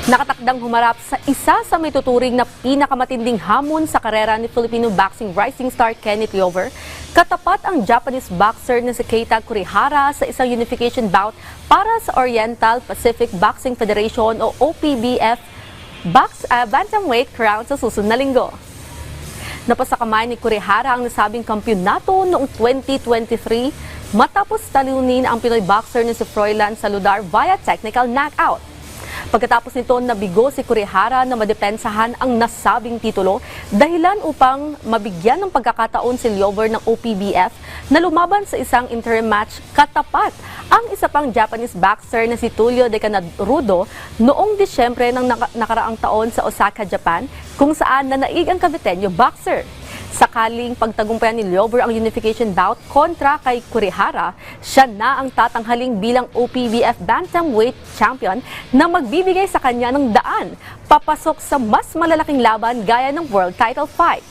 Nakatakdang humarap sa isa sa may tuturing na pinakamatinding hamon sa karera ni Filipino boxing rising star Kenneth Glover, katapat ang Japanese boxer na si Keita Kurihara sa isang unification bout para sa Oriental Pacific Boxing Federation o OPBF Bantamweight crown sa susunod na linggo. Napasakamay ni Kurihara ang nasabing kampyonato noong 2023 matapos talunin ang Pinoy boxer na si Froilan Saludar via technical knockout. Pagkatapos nito, nabigo si Kurihara na madepensahan ang nasabing titulo dahilan upang mabigyan ng pagkakataon si Glover ng OPBF na lumaban sa isang interim match katapat ang isa pang Japanese boxer na si Tulio De Canarudo noong Disyembre ng nakaraang taon sa Osaka, Japan, kung saan nanaig ang Caviteño boxer. Sakaling pagtagumpayan ni Glover ang unification bout kontra kay Kurihara, siya na ang tatanghaling bilang OPBF Bantamweight champion na magbibigay sa kanya ng daan papasok sa mas malalaking laban gaya ng world title fight.